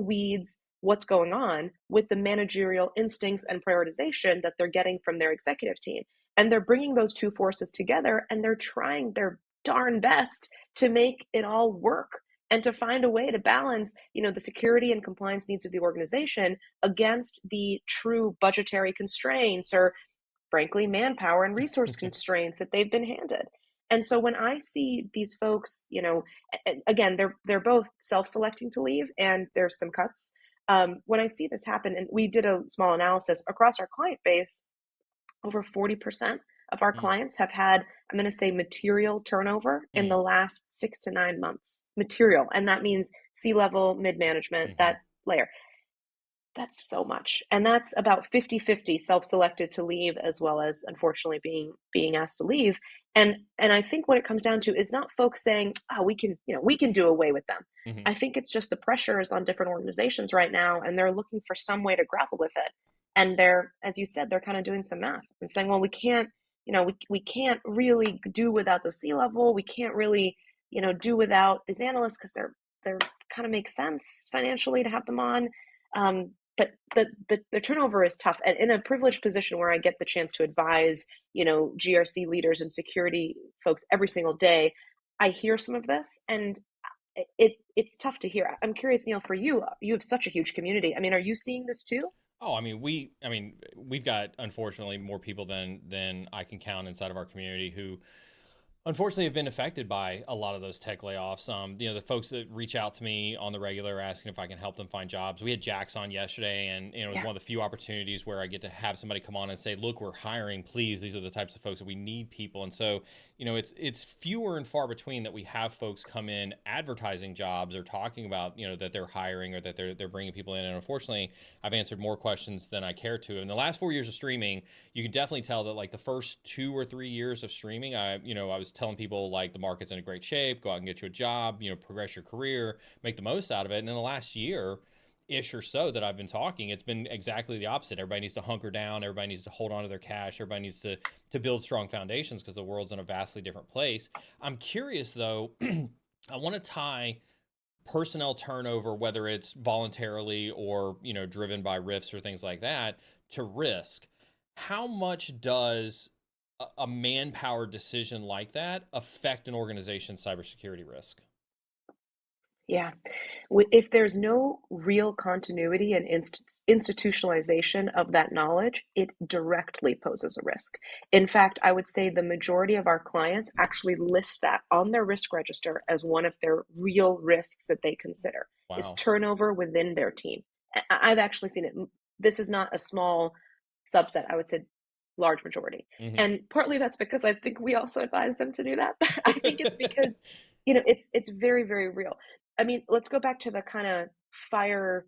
weeds what's going on with the managerial instincts and prioritization that they're getting from their executive team. And they're bringing those two forces together, and they're trying their darn best to make it all work and to find a way to balance, the security and compliance needs of the organization against the true budgetary constraints, or frankly manpower and resource constraints that they've been handed. And so when I see these folks, again, they're both self-selecting to leave, and there's some cuts. When I see this happen, and we did a small analysis across our client base, over 40% of our Mm. clients have had, I'm going to say, material turnover in the Mm. last 6 to 9 months. Material. And that means C level, mid management, Mm-hmm. that layer. That's so much. And that's about 50-50 self-selected to leave as well as unfortunately being asked to leave. And I think what it comes down to is not folks saying, oh, we can do away with them. Hmm. I think it's just the pressures on different organizations right now, and they're looking for some way to grapple with it. And they're, as you said, they're kind of doing some math and saying, well, we can't, we can't really do without the C-level. We can't really, do without these analysts because they're kind of make sense financially to have them on. But the turnover is tough. And in a privileged position where I get the chance to advise, GRC leaders and security folks every single day, I hear some of this, and it's tough to hear. I'm curious, Neal, for you, you have such a huge community. I mean, are you seeing this too? Oh, we've got unfortunately more people than I can count inside of our community who unfortunately have been affected by a lot of those tech layoffs. The folks that reach out to me on the regular asking if I can help them find jobs. We had Jax on yesterday, and it was Yeah. one of the few opportunities where I get to have somebody come on and say, "Look, we're hiring. Please, these are the types of folks that we need people." And so, it's fewer and far between that we have folks come in advertising jobs or talking about that they're hiring or that they're bringing people in. And unfortunately, I've answered more questions than I care to. In the last 4 years of streaming, you can definitely tell that like the first 2 or 3 years of streaming, I was telling people like the market's in a great shape, go out and get you a job, progress your career, make the most out of it. And in the last year ish or so that I've been talking, it's been exactly the opposite. Everybody needs to hunker down, everybody needs to hold on to their cash, everybody needs to build strong foundations because the world's in a vastly different place. I'm curious though, I want to tie personnel turnover, whether it's voluntarily or driven by rifts or things like that, to risk. How much does a manpower decision like that affect an organization's cybersecurity risk? Yeah. If there's no real continuity and institutionalization of that knowledge, it directly poses a risk. In fact, I would say the majority of our clients actually list that on their risk register as one of their real risks that they consider is Wow. turnover within their team. I've actually seen it. This is not a small subset, I would say large majority. Hmm. And partly that's because I think we also advise them to do that. I think it's because, it's very, very real. I mean, let's go back to the kind of fire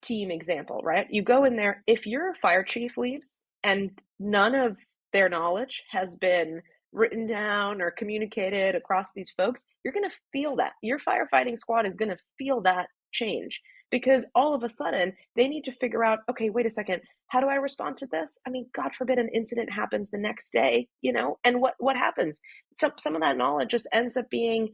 team example, right? You go in there, if your fire chief leaves and none of their knowledge has been written down or communicated across these folks, you're going to feel that. Your firefighting squad is going to feel that change because all of a sudden they need to figure out, okay, wait a second, how do I respond to this? I mean, God forbid an incident happens the next day, and what happens? Some of that knowledge just ends up being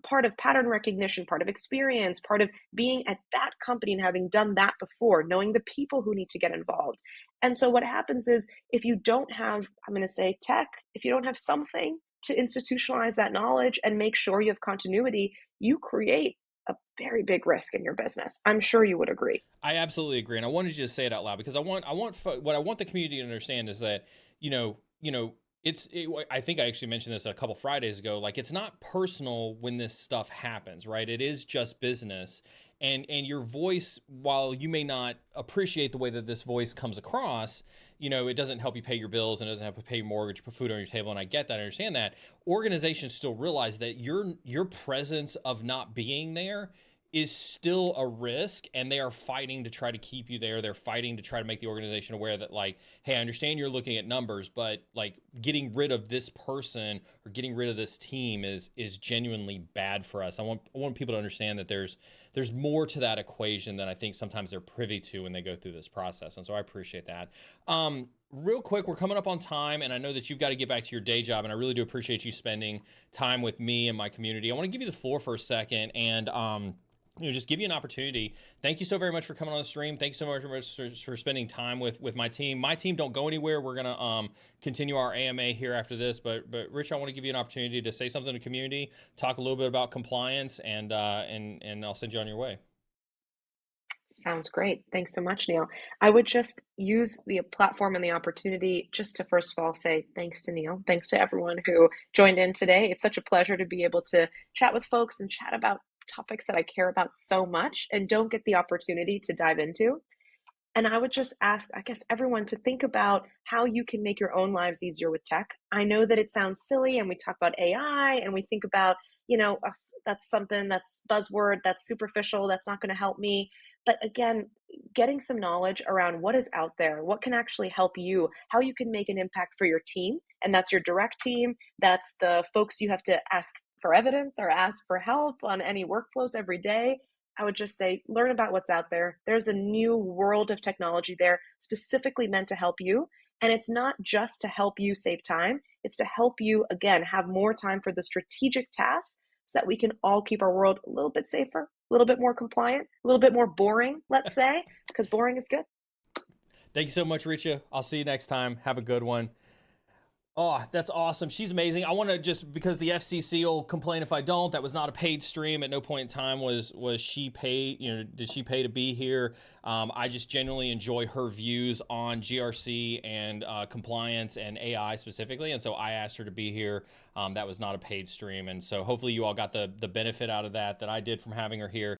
part of pattern recognition, part of experience, part of being at that company and having done that before, knowing the people who need to get involved. And so what happens is if you don't have, I'm going to say tech, if you don't have something to institutionalize that knowledge and make sure you have continuity, you create a very big risk in your business. I'm sure you would agree. I absolutely agree, and I wanted you to say it out loud because what I want the community to understand is that I think I actually mentioned this a couple Fridays ago. Like it's not personal when this stuff happens, right? It is just business, and your voice, while you may not appreciate the way that this voice comes across, it doesn't help you pay your bills and it doesn't help you pay your mortgage, put food on your table. And I get that, I understand that. Organizations still realize that your presence of not being there is still a risk, and they are fighting to try to keep you there. They're fighting to try to make the organization aware that like, hey, I understand you're looking at numbers, but like getting rid of this person or getting rid of this team is genuinely bad for us. I want people to understand that there's more to that equation than I think sometimes they're privy to when they go through this process. And so I appreciate that. Real quick, we're coming up on time, and I know that you've got to get back to your day job, and I really do appreciate you spending time with me and my community. I want to give you the floor for a second and just give you an opportunity. Thank you so very much for coming on the stream. Thank you so much for spending time with my team. My team don't go anywhere. We're gonna continue our AMA here after this. But Rich, I want to give you an opportunity to say something to the community, talk a little bit about compliance, and I'll send you on your way. Sounds great. Thanks so much, Neal. I would just use the platform and the opportunity just to first of all say thanks to Neal. Thanks to everyone who joined in today. It's such a pleasure to be able to chat with folks and chat about topics that I care about so much and don't get the opportunity to dive into. And I would just ask, I guess, everyone to think about how you can make your own lives easier with tech. I know that it sounds silly and we talk about AI and we think about, that's something that's buzzword, that's superficial, that's not going to help me. But again, getting some knowledge around what is out there, what can actually help you, how you can make an impact for your team. And that's your direct team. That's the folks you have to ask for evidence or ask for help on any workflows every day. I would just say, learn about what's out there. There's a new world of technology there specifically meant to help you. And it's not just to help you save time, it's to help you, again, have more time for the strategic tasks so that we can all keep our world a little bit safer, a little bit more compliant, a little bit more boring, let's say, because boring is good. Thank you so much, Richa. I'll see you next time. Have a good one. Oh, that's awesome. She's amazing. I want to just, because the FCC will complain if I don't, that was not a paid stream. At no point in time was she paid, did she pay to be here? I just genuinely enjoy her views on GRC and compliance and AI specifically. And so I asked her to be here. That was not a paid stream. And so hopefully you all got the benefit out of that I did from having her here.